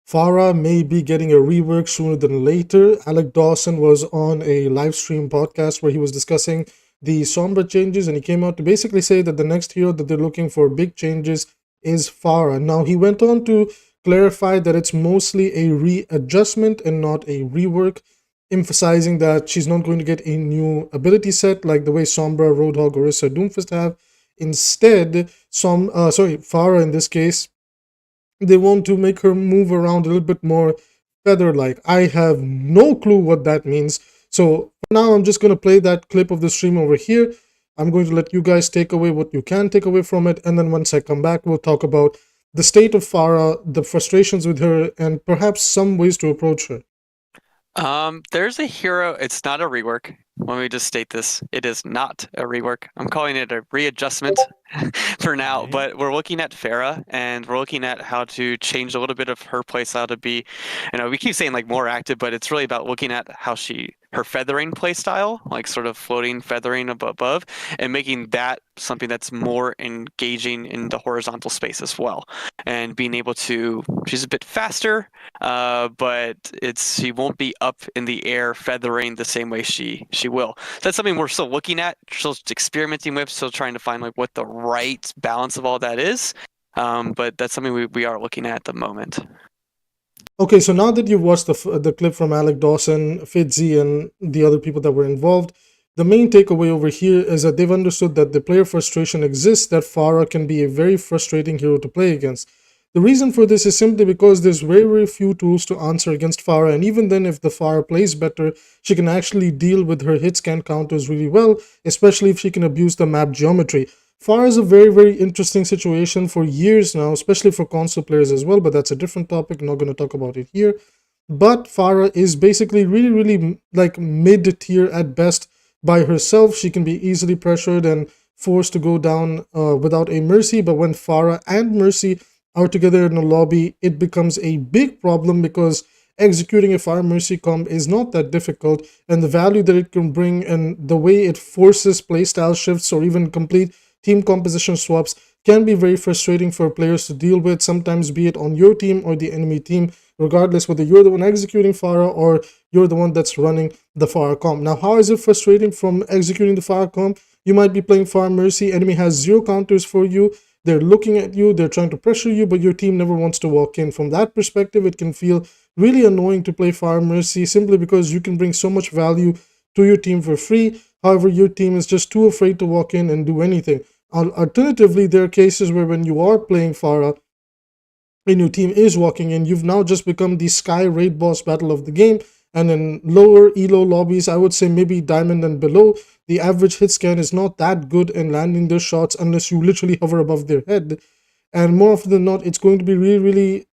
Pharah may be getting a rework sooner than later. Alec Dawson was on a live stream podcast where he was discussing the Sombra changes, and he came out to basically say that the next hero that they're looking for big changes is Pharah. Now, he went on to clarify that it's mostly a readjustment and not a rework, emphasizing that she's not going to get a new ability set like the way Sombra, Roadhog, Orisa, Doomfist have. Instead, Pharah in this case, they want to make her move around a little bit more feather-like. I have no clue what that means. So for now, I'm just going to play that clip of the stream over here. I'm going to let you guys take away what you can take away from it. And then once I come back, we'll talk about the state of Pharah, the frustrations with her, and perhaps some ways to approach her. There's a hero. It's not a rework. Let me just state this. It is not a rework. I'm calling it a readjustment for now, but we're looking at Pharah and we're looking at how to change a little bit of her playstyle to be, we keep saying like more active, but it's really about looking at how her feathering playstyle, like sort of floating feathering above, and making that something that's more engaging in the horizontal space as well. And being able to, she's a bit faster, but she won't be up in the air feathering the same way she will. So that's something we're still looking at, still experimenting with, still trying to find like what the right balance of all that is. But that's something we are looking at the moment. Okay, so now that you've watched the clip from Alec Dawson, Fitzy, and the other people that were involved, the main takeaway over here is that they've understood that the player frustration exists, that Pharah can be a very frustrating hero to play against. The reason for this is simply because there's very, very few tools to answer against Pharah, and even then if the Pharah plays better, she can actually deal with her hit scan counters really well, especially if she can abuse the map geometry. Pharah is a very, very interesting situation for years now, especially for console players as well, but that's a different topic. I'm not going to talk about it here. But Pharah is basically really, really like mid-tier at best by herself. She can be easily pressured and forced to go down without a Mercy, but when Pharah and Mercy are together in a lobby, it becomes a big problem because executing a PharMercy comp is not that difficult, and the value that it can bring and the way it forces playstyle shifts or even complete team composition swaps can be very frustrating for players to deal with, sometimes be it on your team or the enemy team, regardless whether you're the one executing Pharah or you're the one that's running the Pharah comp. Now, how is it frustrating from executing the Pharah comp? You might be playing PharMercy, enemy has 0 counters for you, they're looking at you, they're trying to pressure you, but your team never wants to walk in. From that perspective, it can feel really annoying to play PharMercy simply because you can bring so much value to your team for free. However, your team is just too afraid to walk in and do anything. Alternatively, there are cases where when you are playing Pharah and your team is walking in, you've now just become the Sky Raid Boss battle of the game. And in lower elo lobbies, I would say maybe Diamond and below, the average hit scan is not that good in landing their shots unless you literally hover above their head. And more often than not, it's going to be really, really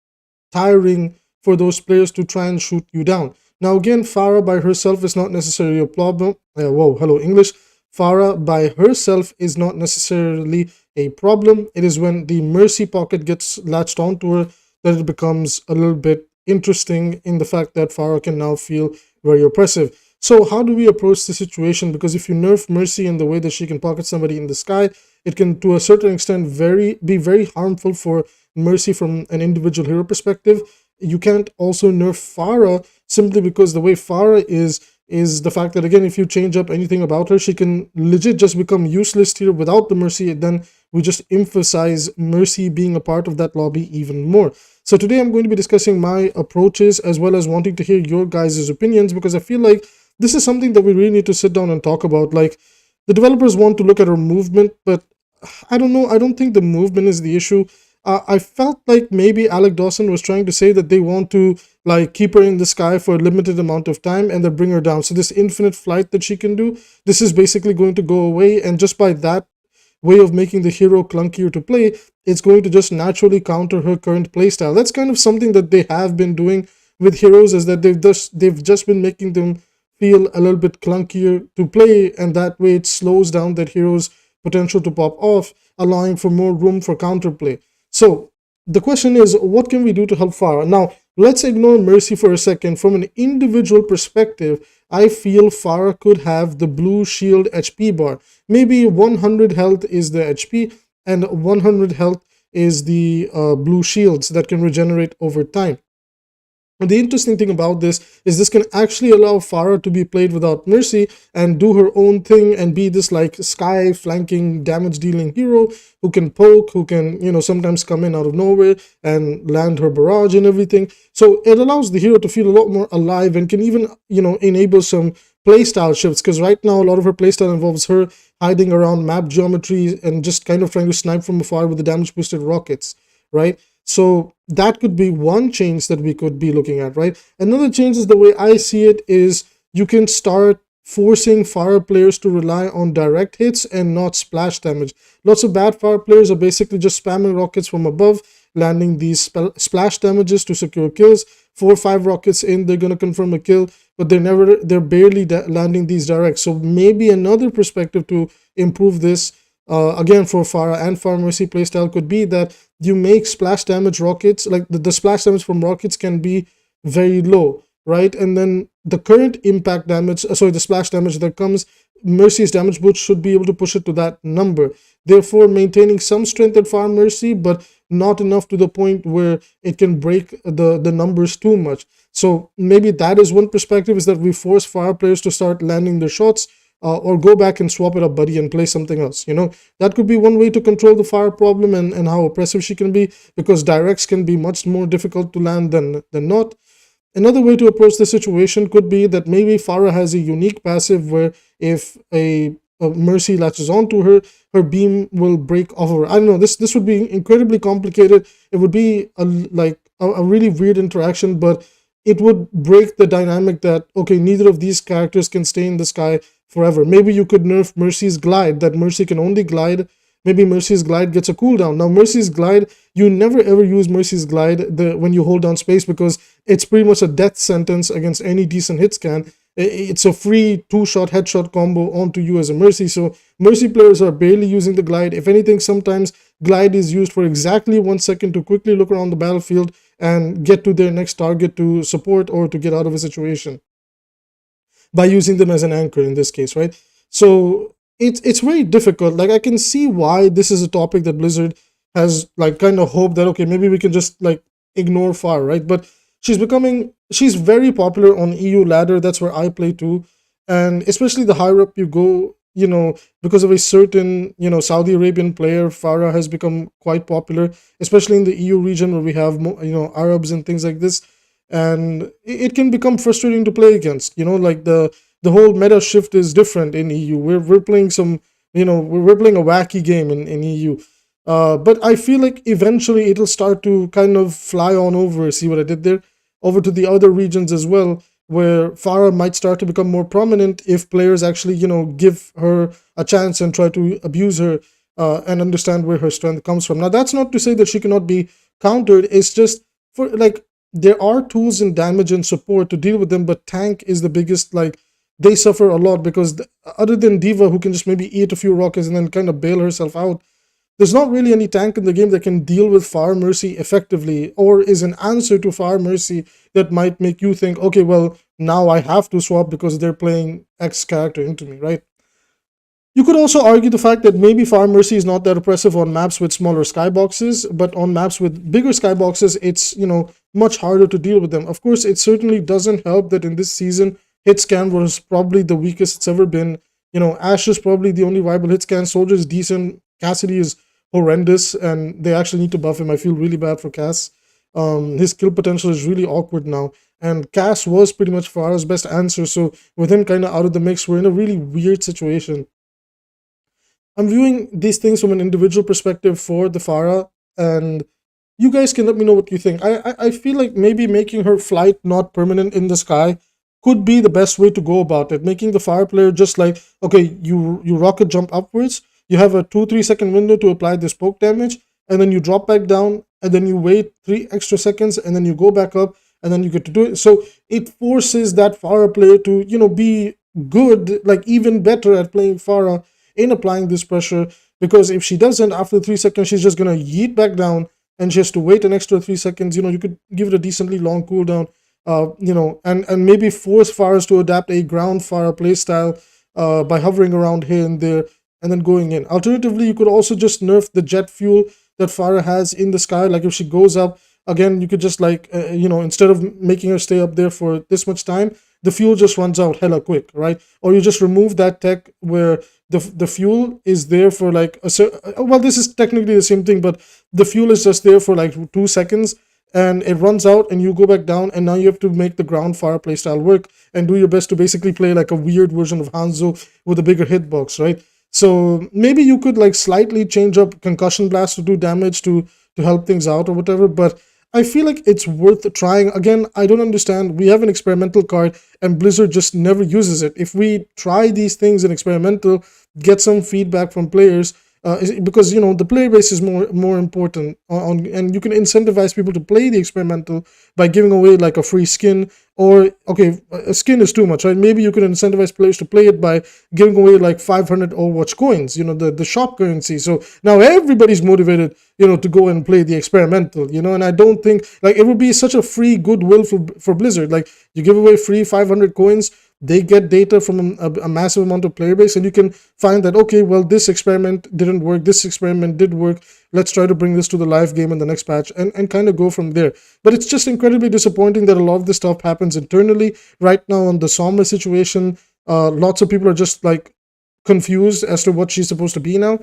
tiring for those players to try and shoot you down. Now again, Pharah by herself is not necessarily a problem. Whoa, hello English. Pharah by herself is not necessarily a problem. It is when the Mercy pocket gets latched onto her that it becomes a little bit interesting in the fact that Pharah can now feel very oppressive. So how do we approach the situation? Because if you nerf Mercy in the way that she can pocket somebody in the sky, it can to a certain extent be very harmful for Mercy from an individual hero perspective. You can't also nerf Pharah simply because the way Pharah is the fact that, again, if you change up anything about her, she can legit just become useless here without the Mercy. Then we just emphasize Mercy being a part of that lobby even more. So today I'm going to be discussing my approaches as well as wanting to hear your guys' opinions, because I feel like this is something that we really need to sit down and talk about. Like, the developers want to look at her movement, but I don't know. I don't think the movement is the issue. I felt like maybe Alec Dawson was trying to say that they want to like keep her in the sky for a limited amount of time and then bring her down. So this infinite flight that she can do, this is basically going to go away. And just by that way of making the hero clunkier to play, it's going to just naturally counter her current playstyle. That's kind of something that they have been doing with heroes, is that they've just been making them feel a little bit clunkier to play, and that way it slows down that hero's potential to pop off, allowing for more room for counterplay. So the question is, what can we do to help Pharah? Now, let's ignore Mercy for a second. From an individual perspective, I feel Pharah could have the blue shield HP bar. Maybe 100 health is the HP and 100 health is the blue shields that can regenerate over time. And the interesting thing about this can actually allow Pharah to be played without Mercy and do her own thing and be this like sky flanking damage dealing hero who can poke, who can, sometimes come in out of nowhere and land her barrage and everything. So it allows the hero to feel a lot more alive and can even, enable some playstyle shifts, because right now a lot of her playstyle involves her hiding around map geometry and just kind of trying to snipe from afar with the damage boosted rockets, right? So that could be one change that we could be looking at, right? Another change is, the way I see it, is you can start forcing Pharah players to rely on direct hits and not splash damage. Lots of bad Pharah players are basically just spamming rockets from above, landing these splash damages to secure kills. 4 or 5 rockets in, they're going to confirm a kill, but they're barely landing these direct. So maybe another perspective to improve this, again for Pharah and PharMercy playstyle, could be that you make splash damage rockets, like the splash damage from rockets can be very low, right? And then the current impact damage, the splash damage that comes, Mercy's damage boost should be able to push it to that number. Therefore, maintaining some strength at PharMercy, but not enough to the point where it can break the numbers too much. So maybe that is one perspective, is that we force Pharah players to start landing their shots, or go back and swap it up, buddy, and play something else. That could be one way to control the Pharah problem and how oppressive she can be, because directs can be much more difficult to land than not. Another way to approach the situation could be that maybe Pharah has a unique passive where if a Mercy latches onto her, her beam will break off of her. I don't know, this would be incredibly complicated. It would be a really weird interaction, but it would break the dynamic that, okay, neither of these characters can stay in the sky forever. Maybe you could nerf Mercy's glide, that Mercy can only glide. Maybe Mercy's glide gets a cooldown. Now, Mercy's glide, you never ever use Mercy's glide when you hold down space, because it's pretty much a death sentence against any decent hit scan. It's a free 2-shot headshot combo onto you as a Mercy. So Mercy players are barely using the glide. If anything, sometimes glide is used for exactly 1 second to quickly look around the battlefield and get to their next target to support or to get out of a situation, by using them as an anchor in this case, right? So it's very difficult. Like, I can see why this is a topic that Blizzard has like kind of hoped that, okay, maybe we can just like ignore Pharah, right? But she's very popular on EU ladder. That's where I play too. And especially the higher up you go, because of a certain, Saudi Arabian player, Pharah has become quite popular, especially in the EU region where we have, Arabs and things like this. And it can become frustrating to play against, like the whole meta shift is different in EU. We're playing some, we're playing a wacky game in EU. But I feel like eventually it'll start to kind of fly on over, see what I did there, over to the other regions as well, where Pharah might start to become more prominent if players actually, give her a chance and try to abuse her, and understand where her strength comes from. Now, that's not to say that she cannot be countered. It's just, for like, there are tools in damage and support to deal with them, but tank is the biggest, like, they suffer a lot, because other than D.Va, who can just maybe eat a few rockets and then kind of bail herself out, there's not really any tank in the game that can deal with PharMercy effectively, or is an answer to PharMercy that might make you think, okay, well, now I have to swap because they're playing X character into me, right? You could also argue the fact that maybe PharMercy is not that oppressive on maps with smaller skyboxes, but on maps with bigger skyboxes, it's, much harder to deal with them. Of course, it certainly doesn't help that in this season, hitscan was probably the weakest it's ever been. Ashe is probably the only viable hitscan. Soldier is decent. Cassidy is horrendous, and they actually need to buff him. I feel really bad for Cass. His kill potential is really awkward now, and Cass was pretty much Pharah's best answer, so with him kind of out of the mix, we're in a really weird situation. I'm viewing these things from an individual perspective for the Pharah, and you guys can let me know what you think. I feel like maybe making her flight not permanent in the sky could be the best way to go about it. Making the Pharah player just like, okay, you rocket jump upwards, you have a 2-3 second window to apply this poke damage, and then you drop back down, and then you wait 3 extra seconds, and then you go back up, and then you get to do it. So it forces that Pharah player to, be good, like even better at playing Pharah in applying this pressure, because if she doesn't, after 3 seconds, she's just going to yeet back down, and she has to wait an extra 3 seconds. You could give it a decently long cooldown, and maybe force Pharah to adapt a ground Pharah playstyle by hovering around here and there, and then going in. Alternatively, you could also just nerf the jet fuel that Pharah has in the sky. Like if she goes up, again, you could just like, instead of making her stay up there for this much time, the fuel just runs out hella quick, right? Or you just remove that tech where the fuel is there for like well, this is technically the same thing, but the fuel is just there for like 2 seconds, and it runs out, and you go back down, and now you have to make the ground Pharah playstyle work and do your best to basically play like a weird version of Hanzo with a bigger hitbox, right? So maybe you could like slightly change up concussion blast to do damage to help things out or whatever, but I feel like it's worth trying. Again, I don't understand. We have an experimental card and Blizzard just never uses it. If we try these things in experimental, get some feedback from players, because the player base is more important and you can incentivize people to play the experimental by giving away like a free skin, or okay, a skin is too much, right? Maybe you could incentivize players to play it by giving away like 500 Overwatch coins, the shop currency. So now everybody's motivated to go and play the experimental, and I don't think like it would be such a free goodwill for Blizzard. Like you give away free 500 coins, they get data from a massive amount of player base, and you can find that, okay, well, this experiment didn't work, this experiment did work, let's try to bring this to the live game in the next patch, and kind of go from there. But it's just incredibly disappointing that a lot of this stuff happens internally. Right now on the Sombra situation, lots of people are just like confused as to what she's supposed to be now.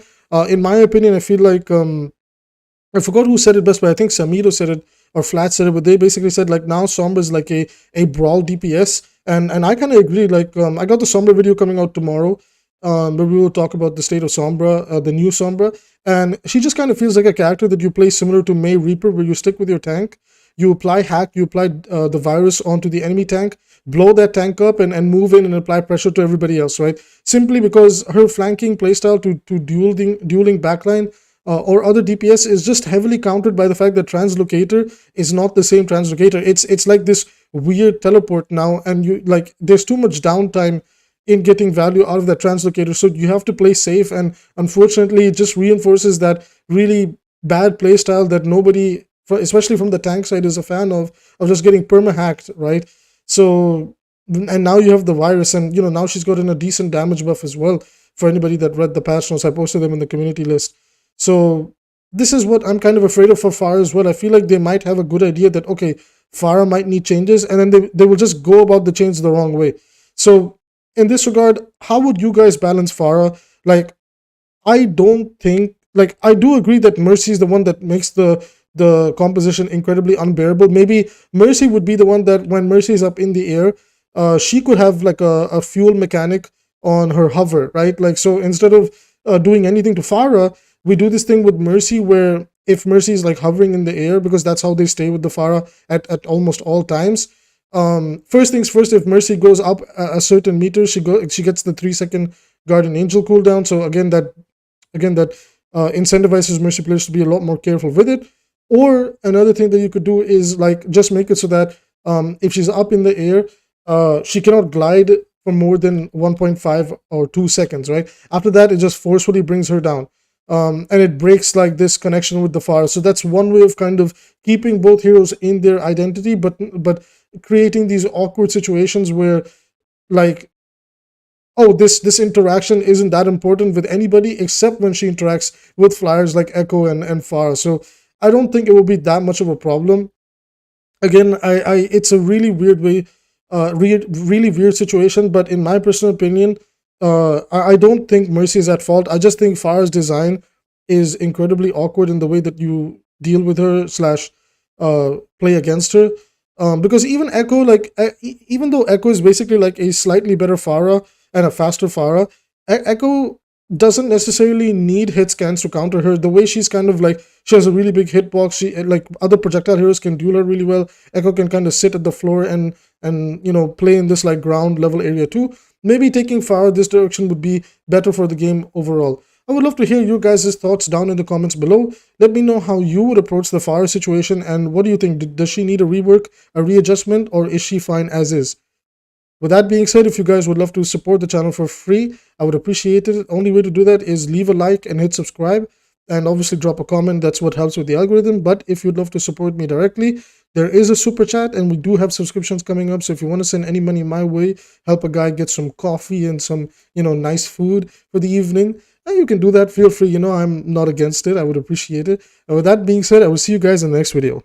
In my opinion, I feel like I forgot who said it best, but I think Samito said it or Flat said it, but they basically said like now Sombra is like a brawl DPS, and I kind of agree. Like I got the Sombra video coming out tomorrow, where we will talk about the state of Sombra, the new Sombra, and she just kind of feels like a character that you play similar to May Reaper, where you stick with your tank, you apply hack, you apply the virus onto the enemy tank, blow that tank up, and move in and apply pressure to everybody else, right? Simply because her flanking playstyle to dueling backline or other DPS is just heavily countered by the fact that Translocator is not the same Translocator. It's like this weird teleport now, and you like there's too much downtime in getting value out of that Translocator, so you have to play safe, and unfortunately it just reinforces that really bad playstyle that nobody, especially from the tank side, is a fan of just getting perma-hacked, right? So, and now you have the virus, and now she's gotten a decent damage buff as well. For anybody that read the patch notes, I posted them in the community list. So this is what I'm kind of afraid of for Pharah as well. I feel like they might have a good idea that, okay, Pharah might need changes, and then they will just go about the change the wrong way. So in this regard, how would you guys balance Pharah? Like, I don't think, like, I do agree that Mercy is the one that makes the composition incredibly unbearable. Maybe Mercy would be the one that when Mercy is up in the air, she could have like a fuel mechanic on her hover, right? Like, so instead of doing anything to Pharah, we do this thing with Mercy where if Mercy is like hovering in the air, because that's how they stay with the Pharah at almost all times. First things first, if Mercy goes up a certain meter, she gets the 3-second Guardian Angel cooldown. So again that incentivizes Mercy players to be a lot more careful with it. Or another thing that you could do is like just make it so that if she's up in the air, she cannot glide for more than 1.5 or 2 seconds, right? After that, it just forcefully brings her down. And it breaks like this connection with the Pharah. So that's one way of kind of keeping both heroes in their identity, but creating these awkward situations where like, oh, this interaction isn't that important with anybody except when she interacts with flyers like Echo and Pharah. So I don't think it will be that much of a problem. Again, it's a really weird way, really weird situation, but in my personal opinion, I don't think Mercy is at fault. I just think Pharah's design is incredibly awkward in the way that you deal with her / play against her. Because even Echo, like, even though Echo is basically like a slightly better Pharah and a faster Pharah, Echo doesn't necessarily need hit scans to counter her. The way she's kind of like, she has a really big hitbox. She, like, other projectile heroes can duel her really well. Echo can kind of sit at the floor and play in this like ground level area too. Maybe taking Pharah this direction would be better for the game overall. I would love to hear your guys' thoughts down in the comments below. Let me know how you would approach the Pharah situation, and what do you think? Does she need a rework, a readjustment, or is she fine as is? With that being said, if you guys would love to support the channel for free, I would appreciate it. The only way to do that is leave a like and hit subscribe, and obviously drop a comment. That's what helps with the algorithm. But if you'd love to support me directly, there is a super chat, and we do have subscriptions coming up. So if you want to send any money my way, help a guy get some coffee and some, nice food for the evening, you can do that. Feel free. I'm not against it. I would appreciate it. And with that being said, I will see you guys in the next video.